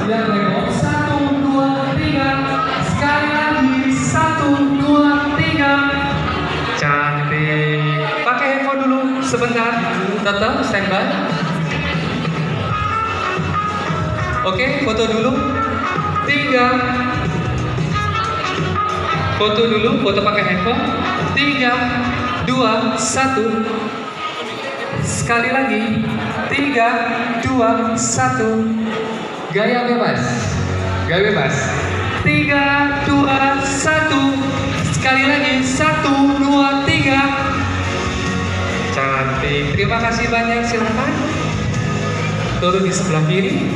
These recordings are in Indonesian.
dan remo. 1, 2, 3. Sekali lagi. 1, 2, 3. Cantik. Pakai handphone dulu sebentar. Tetap standby. Oke, foto dulu. 3. Foto dulu, foto pakai handphone. 3, 2, 1. Sekali lagi. 3, 2, 1. Gaya bebas. Gaya bebas. 3, 2, 1. Sekali lagi. 1, 2, 3. Cantik. Terima kasih banyak. Silakan turun di sebelah kiri.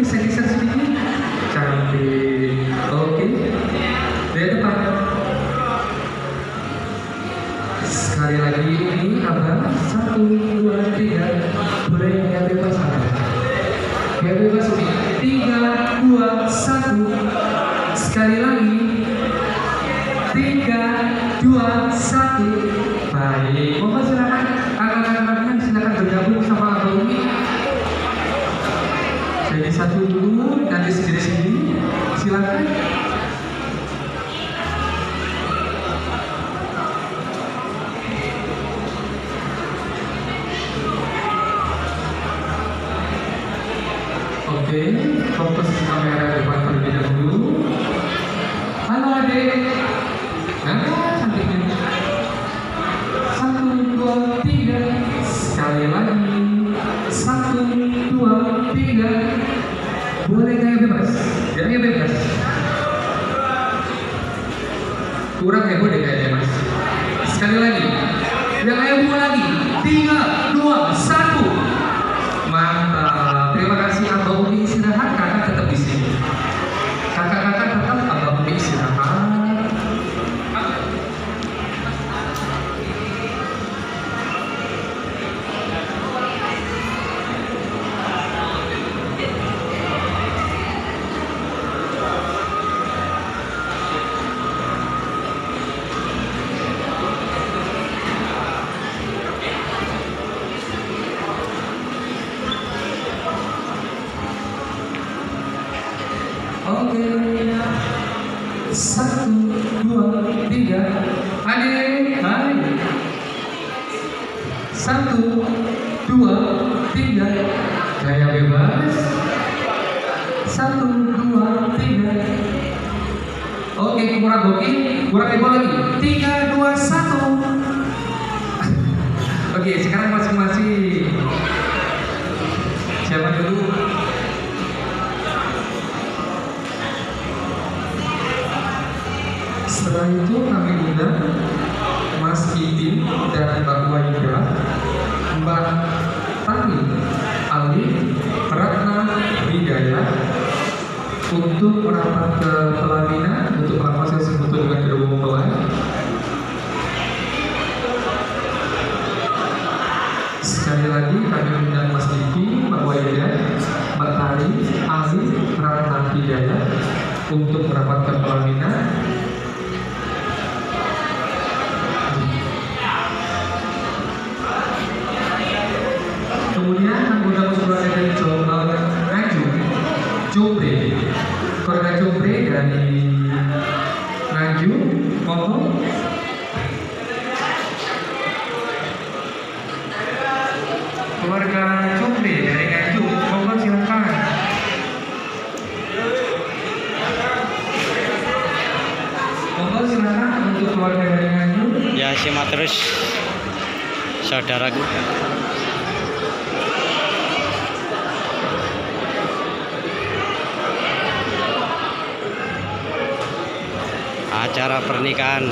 Bisa geser sedikit. Cantik. Oke. Dari depan. Sekali lagi ini abang. 1, 2, 3. Boleh yang bebas abang. Yang bebas Umi. 3, 2, 1. Sekali lagi. 3, 2, 1. Baik. Mohon silakan. Kakak-kakaknya silakan bergabung sama abang Umi. Jadi satu dulu, nanti sendiri-sendiri. Silakan. Oke, fokus kamera depan terlebih dahulu. Halo adik. Nah, cantiknya. 1, 2, 3. Sekali lagi. 1, 2, 3. Boleh gaya bebas. Gaya bebas. Kurang heboh deh kayaknya mas. Sekali lagi. Yang heboh lagi. 3, 2, 1. Mantap. Terima kasih Abang Umi istirahat. Kakak tetap di sini. Kakak-kakak tetap Abang Umi istirahat. Oke, 1, 2, 3. Adik, hai. 1, 2, 3. Gaya bebas. 1, 2, 3. Oke, kurang bokeh, kurang heboh lagi. 3, 2, 1. Oke, sekarang masing-masing. Siapa dulu? Setelah itu kami undang Mas Ipin dan Mbak Waida, Mbak Tani, Ali, Ratna, Hidayah untuk merapat ke pelaminan, untuk merapat saya sebut dengan kedua mempelai. Sekali lagi kami undang Mas Ipin, Mbak Waida, Mbak Tani, Ali, Ratna, Hidayah untuk merapat ke pelaminan. Kemudian anggota keluarga dari Jombre, keluarga Jombre dari keluarga Jumri dari Nganjuk, monggo silakan. Monggo silakan untuk keluarga dari Nganjuk. Ya, simak terus saudaraku. Acara pernikahan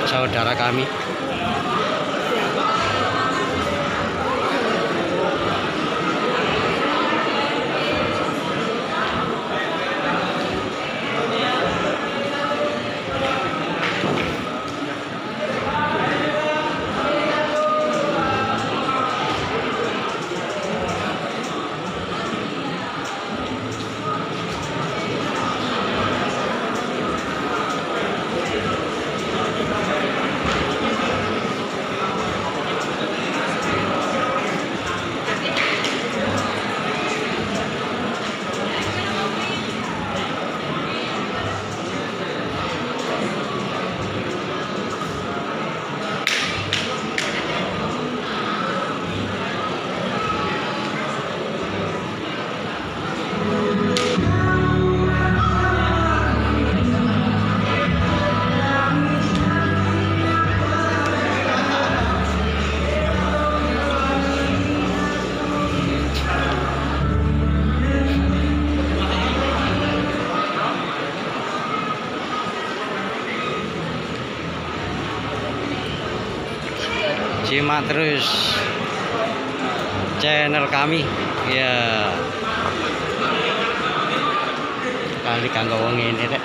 saudara kami. Simak terus channel kami ya. Kali kanggo wong ini rek.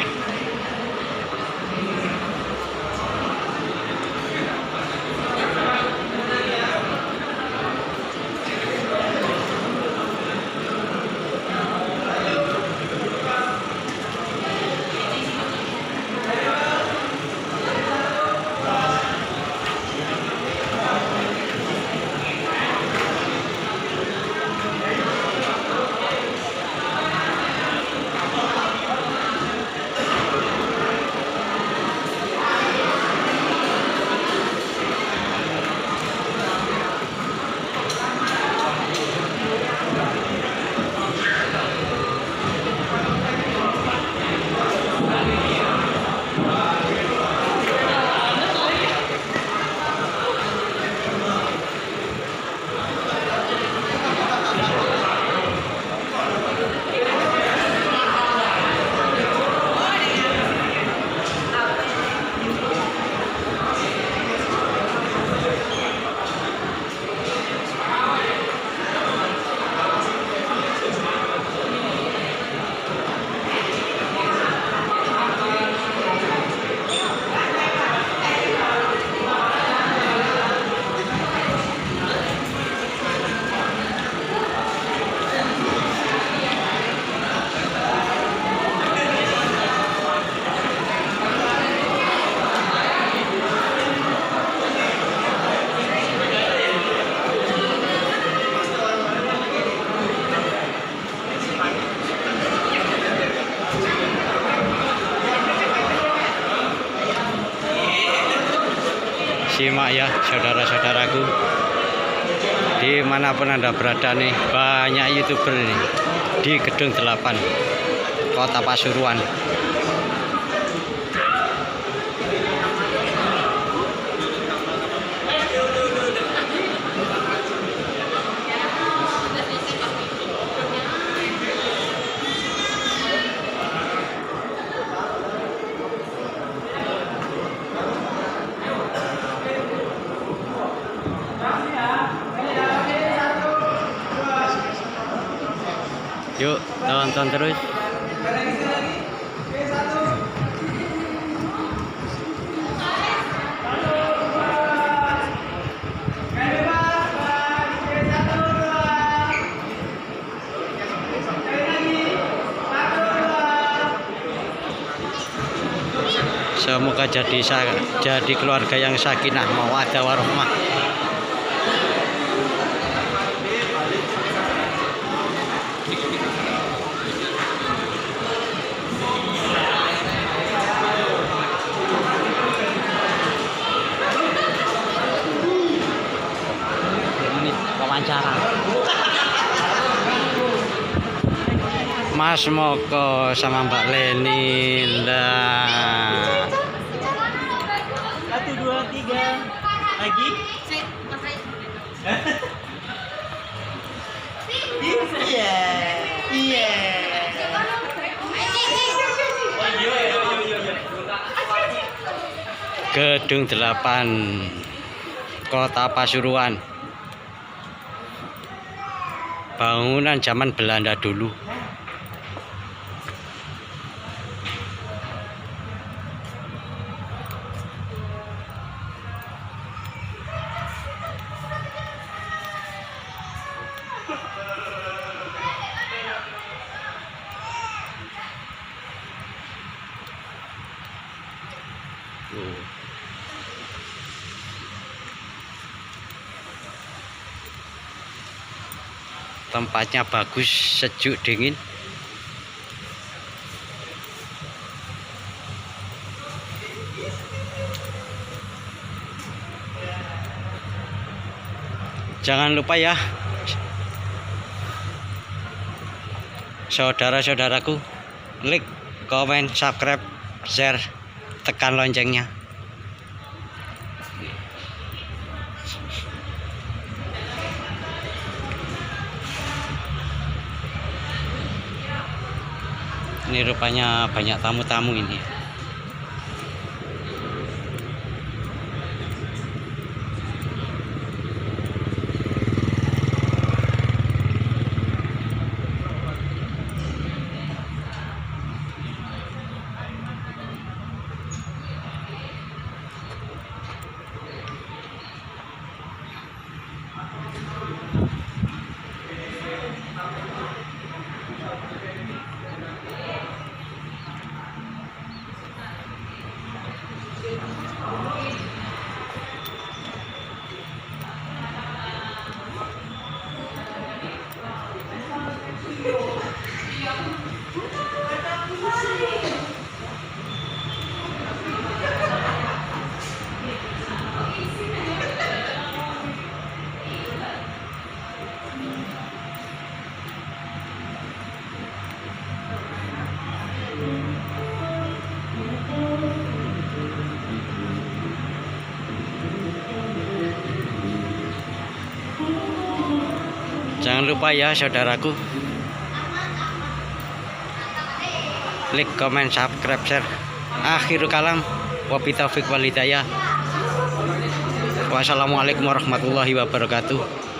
Simak ya saudara-saudaraku, dimanapun Anda berada nih, banyak YouTuber nih di Gedung 8 Kota Pasuruan. Yuk tonton terus. Semoga jadi keluarga yang sakinah mawaddah warahmah. jarang. Mas Moko sama Mbak Leni lah. 1, 2, 3 lagi. Iya, iya. Gedung 8 Kota Pasuruan. Bangunan zaman Belanda dulu. Tempatnya bagus, sejuk, dingin. Jangan lupa ya, saudara-saudaraku, like, komen, subscribe, share, tekan loncengnya. Ini rupanya banyak tamu-tamu ini. Jangan lupa ya saudaraku, like, komen, subscribe, share. Akhirul kalam, wabillahi taufiq wal hidayah. Wassalamualaikum warahmatullahi wabarakatuh.